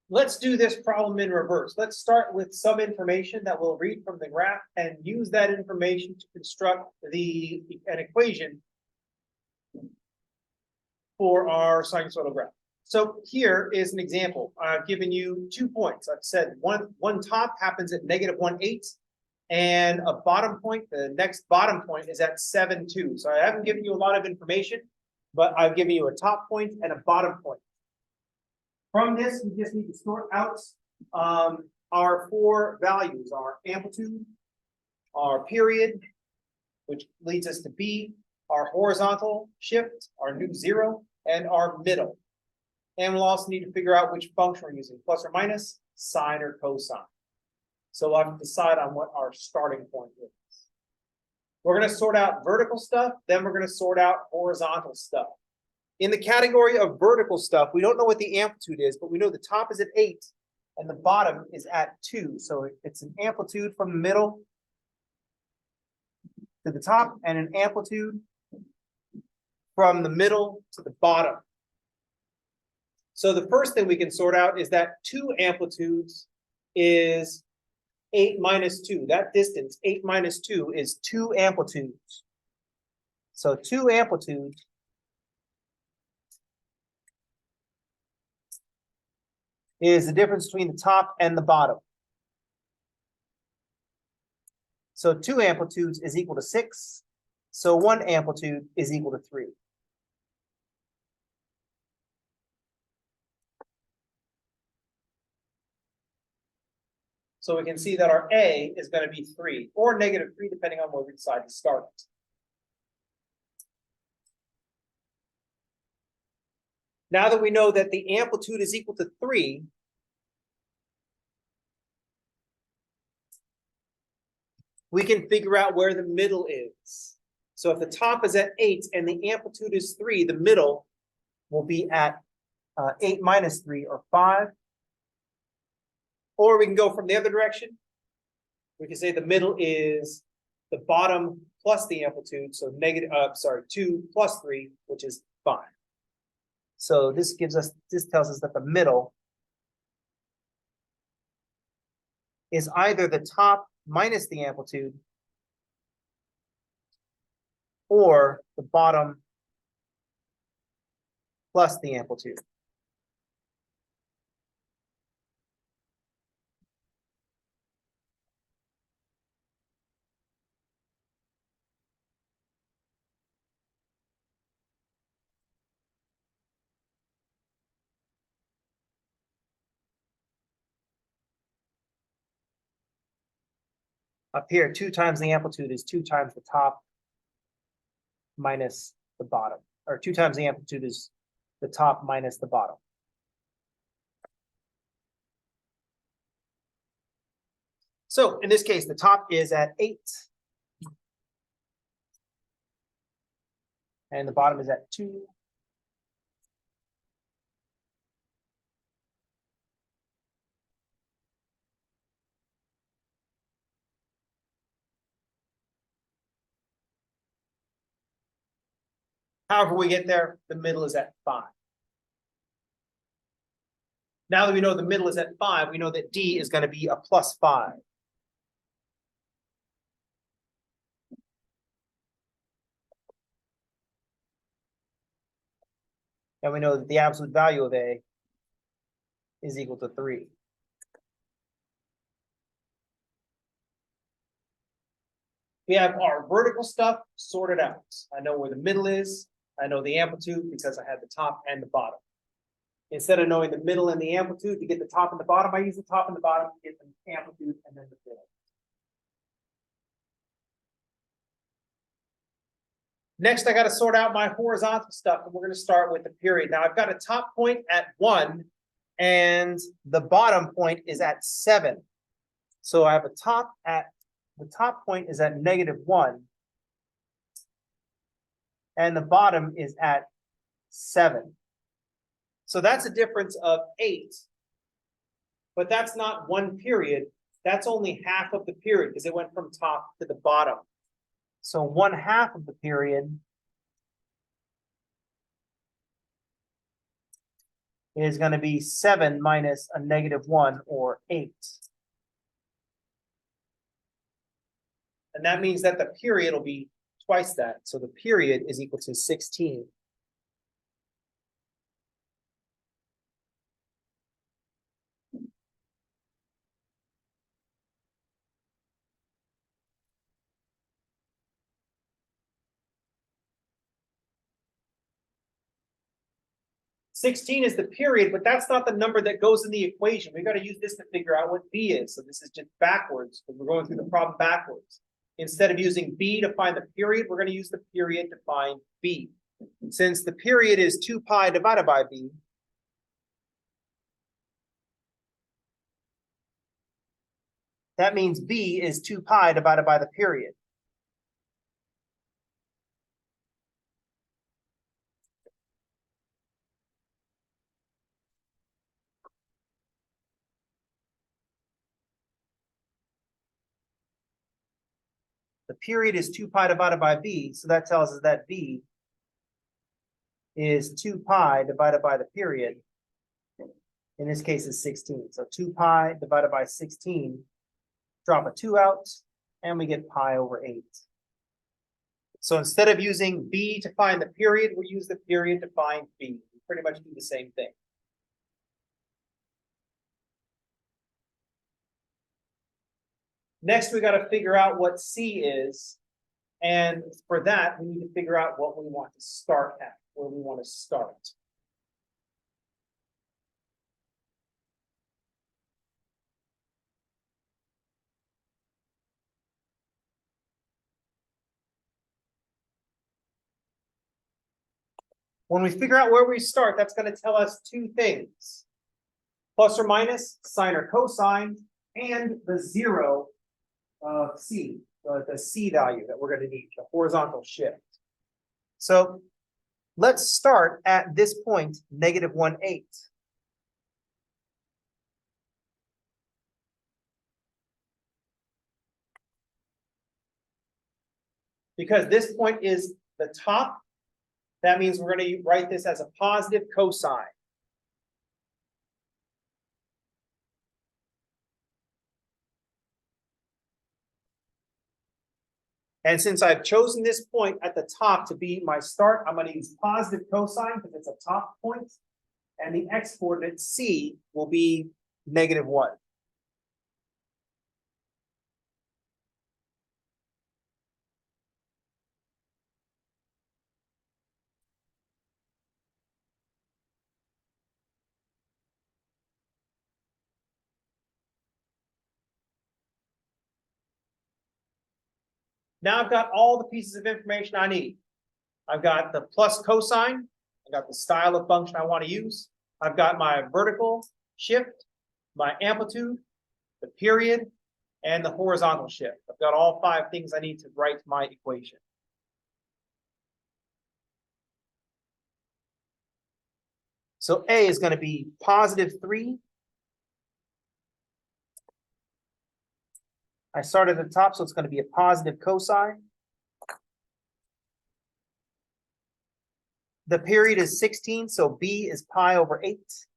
Let's do this problem in reverse. Let's start with some information that we'll read from the graph and use that information to construct an equation for our sinusoidal graph. So here is an example. I've given you 2 points. I've said one top happens at -1/8, and a bottom point, the next bottom point is at 7,2. So I haven't given you a lot of information, but I've given you a top point and a bottom point. From this, we just need to sort out our 4 values: our amplitude, our period, which leads us to B, our horizontal shift, our new 0, and our middle. And we'll also need to figure out which function we're using, plus or minus, sine or cosine. So we'll have to decide on what our starting point is. We're going to sort out vertical stuff, then we're going to sort out horizontal stuff. In the category of vertical stuff, we don't know what the amplitude is, but we know the top is at 8 and the bottom is at 2. So it's an amplitude from the middle to the top and an amplitude from the middle to the bottom. So the first thing we can sort out is that 2 amplitudes is 8 minus 2. That distance, 8 minus 2, is 2 amplitudes. So 2 amplitudes is the difference between the top and the bottom. So 2 amplitudes is equal to 6. So 1 amplitude is equal to 3. So we can see that our A is going to be 3 or -3, depending on where we decide to start it. Now that we know that the amplitude is equal to 3, we can figure out where the middle is. So if the top is at 8 and the amplitude is 3, the middle will be at 8 minus 3, or 5. Or we can go from the other direction. We can say the middle is the bottom plus the amplitude, so 2 plus 3, which is 5. So this tells us that the middle is either the top minus the amplitude or the bottom plus the amplitude. Up here, 2 times the amplitude is 2 times the top minus the bottom, or 2 times the amplitude is the top minus the bottom. So in this case, the top is at 8 and the bottom is at 2. However we get there, the middle is at 5. Now that we know the middle is at 5, we know that D is going to be a plus 5. And we know that the absolute value of A is equal to 3. We have our vertical stuff sorted out. I know where the middle is. I know the amplitude because I had the top and the bottom. Instead of knowing the middle and the amplitude to get the top and the bottom, I use the top and the bottom to get the amplitude and then the middle. Next, I got to sort out my horizontal stuff, and we're going to start with the period. Now, I've got a top point at 1, and the bottom point is at 7. So I have the top point is at -1, and the bottom is at 7. So that's a difference of 8. But that's not 1 period. That's only half of the period because it went from top to the bottom. So 1/2 of the period is going to be 7 minus a -1 or 8. And that means that the period will be twice that. So the period is equal to 16. $16 is the period, but that's not the number that goes in the equation. We got to use this to figure out what B is. So this is just backwards, because we're going through the problem backwards. Instead of using B to find the period, we're going to use the period to find B. Since the period is 2 pi divided by B, that means B is 2 pi divided by the period. The period is 2 pi divided by B, so that tells us that B is 2 pi divided by the period. In this case, is 16. So 2 pi divided by 16, drop a 2 out, and we get pi over 8. So instead of using B to find the period, we use the period to find B. We pretty much do the same thing. Next, we got to figure out what C is. And for that, we need to figure out what we want to start at, where we want to start. When we figure out where we start, that's going to tell us two things: plus or minus, sine or cosine, and the zero of C, the C value that we're going to need, the horizontal shift. So let's start at this point, -1/8. Because this point is the top, that means we're going to write this as a positive cosine. And since I've chosen this point at the top to be my start, I'm going to use positive cosine because it's a top point. And the x-coordinate C will be -1. Now I've got all the pieces of information I need. I've got the plus cosine. I've got the style of function I want to use. I've got my vertical shift, my amplitude, the period, and the horizontal shift. I've got all 5 things I need to write my equation. So A is going to be +3. I start at the top, so it's going to be a positive cosine. The period is 16, so B is pi over 8.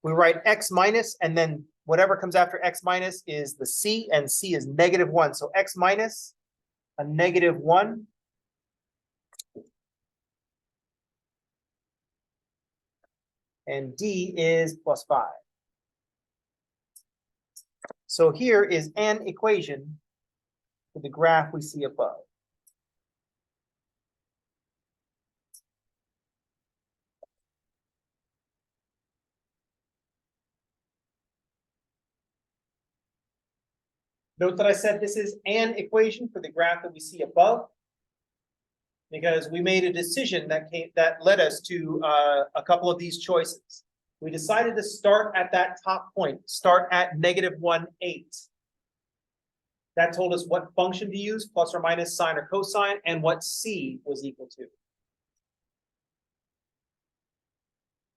We write x minus, and then whatever comes after x minus is the C, and C is -1. So x minus a -1. And D is +5. So here is an equation for the graph we see above. Note that I said this is an equation for the graph that we see above, because we made a decision that led us to a couple of these choices. We decided to start at that top point, start at -1/8. That told us what function to use, plus or minus, sine or cosine, and what C was equal to.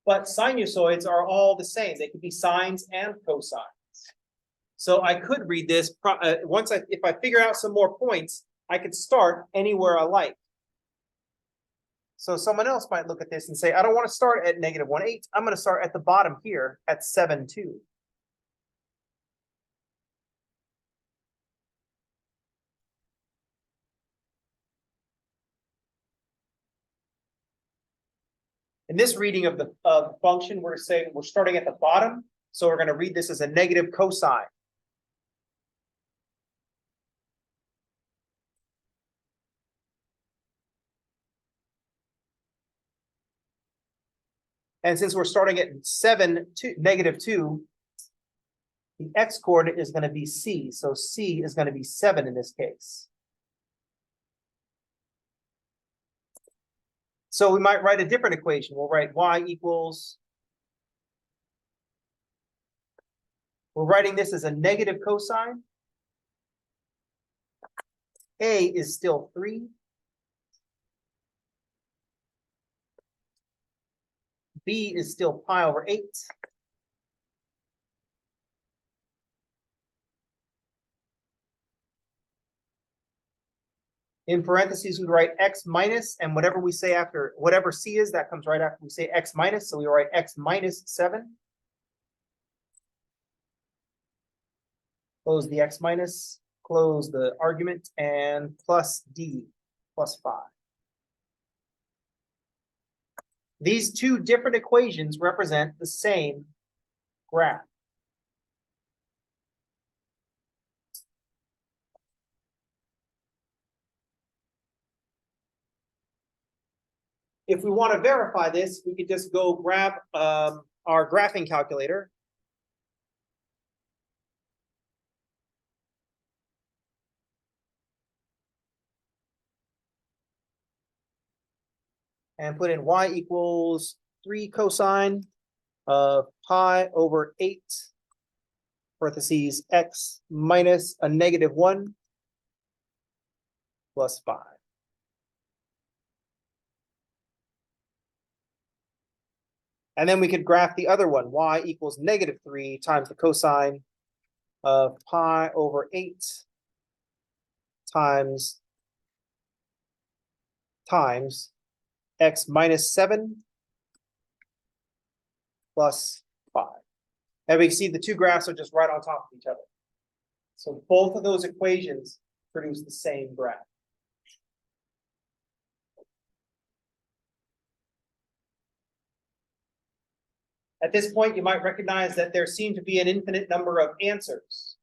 But sinusoids are all the same. They could be sines and cosines. So I could read this if I figure out some more points, I could start anywhere I like. So someone else might look at this and say, I don't want to start at negative 1/8. I'm going to start at the bottom here at 7/2. In this reading of the function, we're saying we're starting at the bottom. So we're going to read this as a negative cosine. And since we're starting at -2, the x coordinate is going to be c. So c is going to be 7 in this case. So we might write a different equation. We'll write y equals, we're writing this as a negative cosine. A is still 3. B is still pi/8. In parentheses, we write x minus, and whatever we say after, whatever c is, that comes right after we say x minus. So we write x minus 7. Close the x minus, close the argument, and plus d, plus 5. These two different equations represent the same graph. If we want to verify this, we could just go grab our graphing calculator. And put in y equals 3 cosine of pi/8, parentheses x minus a -1 plus 5. And then we could graph the other one, y equals -3 times the cosine of pi/8 times x minus 7 plus 5. And we can see the two graphs are just right on top of each other. So both of those equations produce the same graph. At this point, you might recognize that there seem to be an infinite number of answers.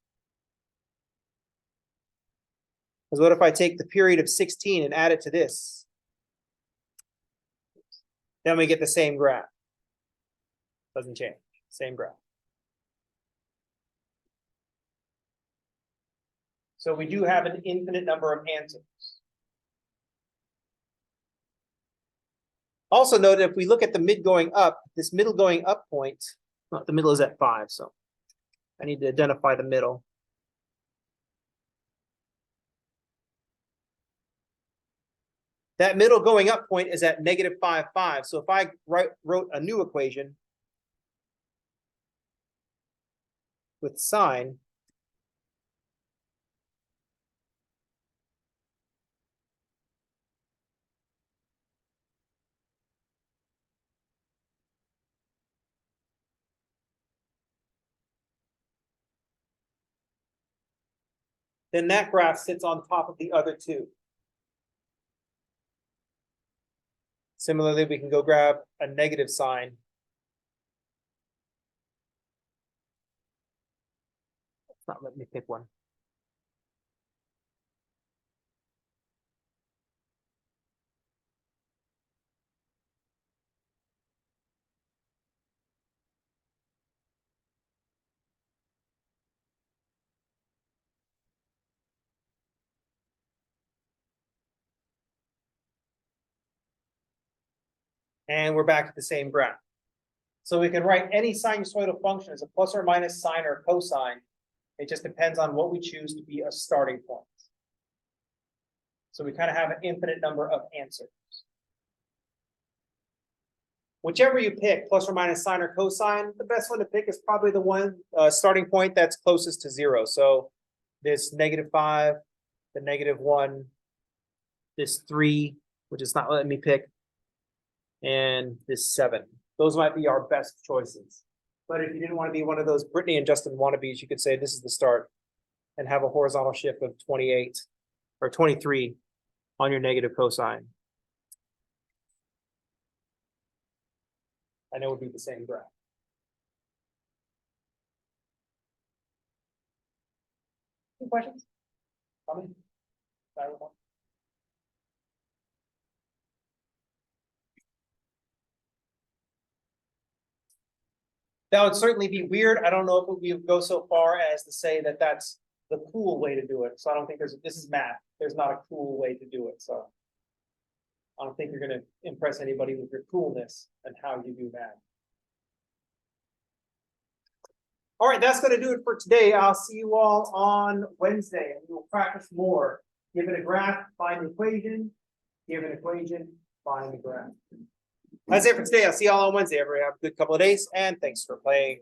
Because what if I take the period of 16 and add it to this? Then we get the same graph. Doesn't change, same graph. So we do have an infinite number of answers. Also note that if we look at the mid going up, this middle going up point, well, the middle is at 5, so I need to identify the middle. That middle going up point is at -5, 5. So if I wrote a new equation with sine, then that graph sits on top of the other two. Similarly, we can go grab a negative sign. It's not letting me pick one. And we're back at the same graph. So we can write any sinusoidal function as a plus or minus sine or cosine. It just depends on what we choose to be a starting point. So we kind of have an infinite number of answers. Whichever you pick, plus or minus sine or cosine, the best one to pick is probably the one starting point that's closest to 0. So this -5, the -1, this 3, which is not letting me pick, and this 7. Those might be our best choices. But if you didn't want to be one of those Brittany and Justin wannabes, you could say this is the start and have a horizontal shift of 28 or 23 on your negative cosine. And it would be the same graph. Any questions? Comments? That would certainly be weird. I don't know if we would go so far as to say that that's the cool way to do it. So I don't think this is math. There's not a cool way to do it. So I don't think you're going to impress anybody with your coolness and how you do math. All right, that's going to do it for today. I'll see you all on Wednesday, and we will practice more. Given a graph, find the equation. Given an equation, find the graph. That's it for today. I'll see you all on Wednesday. Everybody have a good couple of days, and thanks for playing.